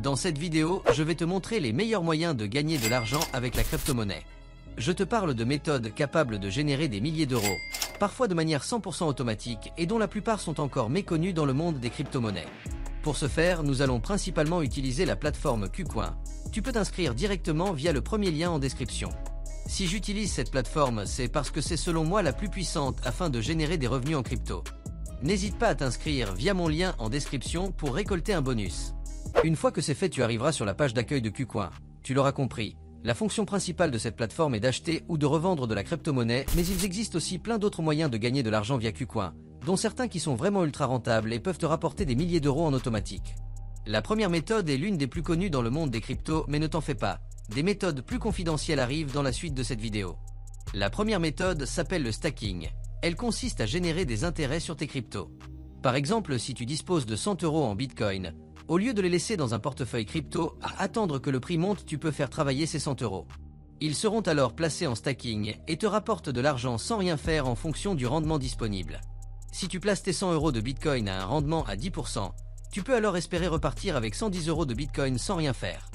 Dans cette vidéo, je vais te montrer les meilleurs moyens de gagner de l'argent avec la crypto-monnaie. Je te parle de méthodes capables de générer des milliers d'euros, parfois de manière 100% automatique et dont la plupart sont encore méconnues dans le monde des crypto-monnaies. Pour ce faire, nous allons principalement utiliser la plateforme KuCoin. Tu peux t'inscrire directement via le premier lien en description. Si j'utilise cette plateforme, c'est parce que c'est selon moi la plus puissante afin de générer des revenus en crypto. N'hésite pas à t'inscrire via mon lien en description pour récolter un bonus. Une fois que c'est fait, tu arriveras sur la page d'accueil de KuCoin. Tu l'auras compris, la fonction principale de cette plateforme est d'acheter ou de revendre de la crypto-monnaie, mais il existe aussi plein d'autres moyens de gagner de l'argent via KuCoin, dont certains qui sont vraiment ultra rentables et peuvent te rapporter des milliers d'euros en automatique. La première méthode est l'une des plus connues dans le monde des cryptos, mais ne t'en fais pas, des méthodes plus confidentielles arrivent dans la suite de cette vidéo. La première méthode s'appelle le stacking. Elle consiste à générer des intérêts sur tes cryptos. Par exemple, si tu disposes de 100 € en Bitcoin, au lieu de les laisser dans un portefeuille crypto à attendre que le prix monte, tu peux faire travailler ces 100 €. Ils seront alors placés en stacking et te rapportent de l'argent sans rien faire en fonction du rendement disponible. Si tu places tes 100 € de Bitcoin à un rendement à 10%, tu peux alors espérer repartir avec 110 € de Bitcoin sans rien faire.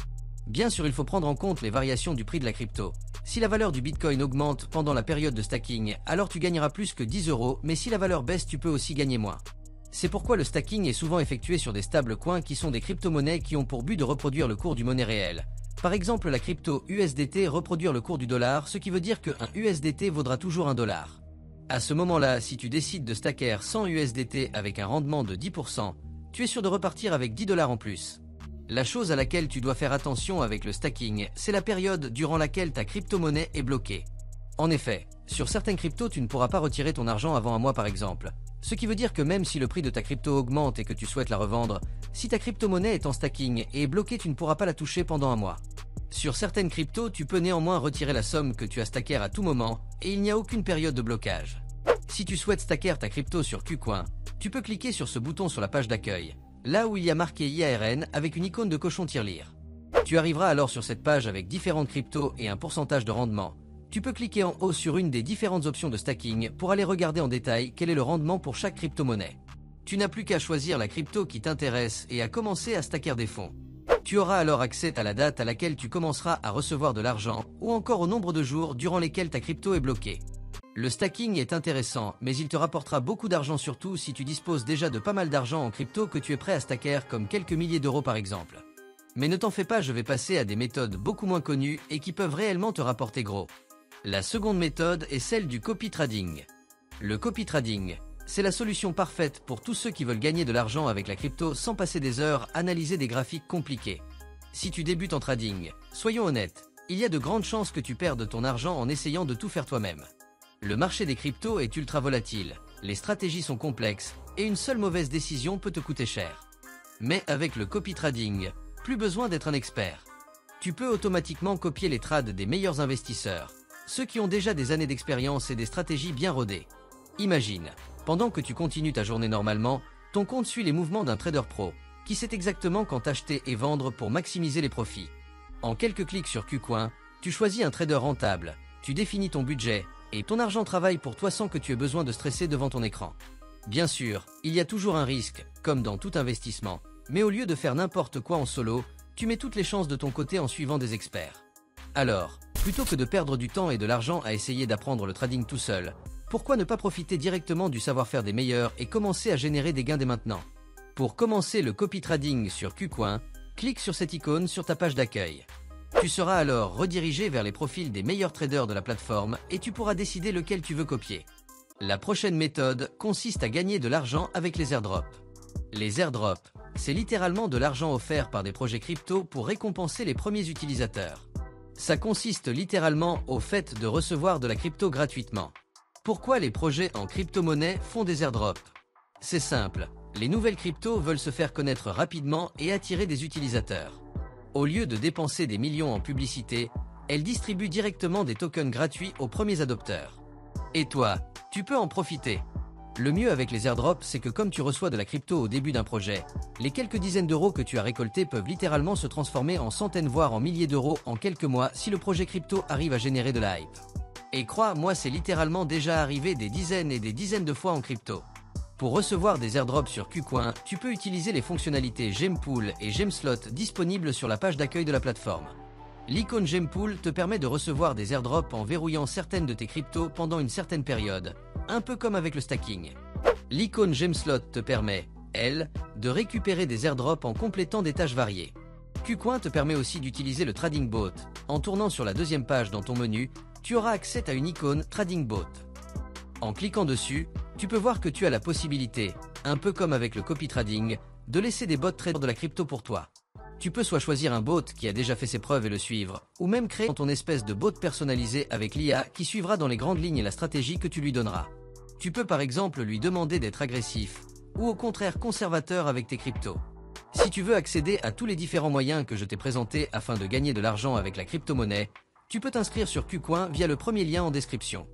Bien sûr, il faut prendre en compte les variations du prix de la crypto. Si la valeur du Bitcoin augmente pendant la période de stacking, alors tu gagneras plus que 10 €, mais si la valeur baisse, tu peux aussi gagner moins. C'est pourquoi le stacking est souvent effectué sur des stablecoins qui sont des crypto-monnaies qui ont pour but de reproduire le cours du monnaie réel. Par exemple, la crypto USDT reproduire le cours du dollar, ce qui veut dire qu'un USDT vaudra toujours $1. À ce moment-là, si tu décides de stacker 100 USDT avec un rendement de 10%, tu es sûr de repartir avec $10 en plus. La chose à laquelle tu dois faire attention avec le stacking, c'est la période durant laquelle ta crypto-monnaie est bloquée. En effet, sur certaines cryptos, tu ne pourras pas retirer ton argent avant un mois par exemple. Ce qui veut dire que même si le prix de ta crypto augmente et que tu souhaites la revendre, si ta crypto-monnaie est en stacking et est bloquée, tu ne pourras pas la toucher pendant un mois. Sur certaines cryptos, tu peux néanmoins retirer la somme que tu as stacker à tout moment et il n'y a aucune période de blocage. Si tu souhaites stacker ta crypto sur KuCoin, tu peux cliquer sur ce bouton sur la page d'accueil, là où il y a marqué IARN avec une icône de cochon tirelire. Tu arriveras alors sur cette page avec différentes cryptos et un pourcentage de rendement. Tu peux cliquer en haut sur une des différentes options de stacking pour aller regarder en détail quel est le rendement pour chaque crypto-monnaie. Tu n'as plus qu'à choisir la crypto qui t'intéresse et à commencer à stacker des fonds. Tu auras alors accès à la date à laquelle tu commenceras à recevoir de l'argent ou encore au nombre de jours durant lesquels ta crypto est bloquée. Le stacking est intéressant, mais il te rapportera beaucoup d'argent, surtout si tu disposes déjà de pas mal d'argent en crypto que tu es prêt à stacker, comme quelques milliers d'euros par exemple. Mais ne t'en fais pas, je vais passer à des méthodes beaucoup moins connues et qui peuvent réellement te rapporter gros. La seconde méthode est celle du copy trading. Le copy trading, c'est la solution parfaite pour tous ceux qui veulent gagner de l'argent avec la crypto sans passer des heures à analyser des graphiques compliqués. Si tu débutes en trading, soyons honnêtes, il y a de grandes chances que tu perdes ton argent en essayant de tout faire toi-même. Le marché des cryptos est ultra volatile, les stratégies sont complexes et une seule mauvaise décision peut te coûter cher. Mais avec le copy trading, plus besoin d'être un expert. Tu peux automatiquement copier les trades des meilleurs investisseurs, ceux qui ont déjà des années d'expérience et des stratégies bien rodées. Imagine, pendant que tu continues ta journée normalement, ton compte suit les mouvements d'un trader pro, qui sait exactement quand acheter et vendre pour maximiser les profits. En quelques clics sur KuCoin, tu choisis un trader rentable, tu définis ton budget, et ton argent travaille pour toi sans que tu aies besoin de stresser devant ton écran. Bien sûr, il y a toujours un risque, comme dans tout investissement, mais au lieu de faire n'importe quoi en solo, tu mets toutes les chances de ton côté en suivant des experts. Alors, plutôt que de perdre du temps et de l'argent à essayer d'apprendre le trading tout seul, pourquoi ne pas profiter directement du savoir-faire des meilleurs et commencer à générer des gains dès maintenant? Pour commencer le copy trading sur KuCoin, clique sur cette icône sur ta page d'accueil. Tu seras alors redirigé vers les profils des meilleurs traders de la plateforme et tu pourras décider lequel tu veux copier. La prochaine méthode consiste à gagner de l'argent avec les airdrops. Les airdrops, c'est littéralement de l'argent offert par des projets crypto pour récompenser les premiers utilisateurs. Ça consiste littéralement au fait de recevoir de la crypto gratuitement. Pourquoi les projets en crypto-monnaie font des airdrops? C'est simple, les nouvelles cryptos veulent se faire connaître rapidement et attirer des utilisateurs. Au lieu de dépenser des millions en publicité, elles distribuent directement des tokens gratuits aux premiers adopteurs. Et toi, tu peux en profiter. Le mieux avec les airdrops, c'est que comme tu reçois de la crypto au début d'un projet, les quelques dizaines d'euros que tu as récoltés peuvent littéralement se transformer en centaines voire en milliers d'euros en quelques mois si le projet crypto arrive à générer de la hype. Et crois-moi, c'est littéralement déjà arrivé des dizaines et des dizaines de fois en crypto. Pour recevoir des airdrops sur KuCoin, tu peux utiliser les fonctionnalités Gempool et Gemslot disponibles sur la page d'accueil de la plateforme. L'icône Gempool te permet de recevoir des airdrops en verrouillant certaines de tes cryptos pendant une certaine période, un peu comme avec le stacking. L'icône Gemslot te permet, elle, de récupérer des airdrops en complétant des tâches variées. KuCoin te permet aussi d'utiliser le Trading Bot. En tournant sur la deuxième page dans ton menu, tu auras accès à une icône Trading Bot. En cliquant dessus, tu peux voir que tu as la possibilité, un peu comme avec le copy trading, de laisser des bots trader de la crypto pour toi. Tu peux soit choisir un bot qui a déjà fait ses preuves et le suivre, ou même créer ton espèce de bot personnalisé avec l'IA qui suivra dans les grandes lignes la stratégie que tu lui donneras. Tu peux par exemple lui demander d'être agressif, ou au contraire conservateur avec tes cryptos. Si tu veux accéder à tous les différents moyens que je t'ai présentés afin de gagner de l'argent avec la crypto-monnaie, tu peux t'inscrire sur KuCoin via le premier lien en description.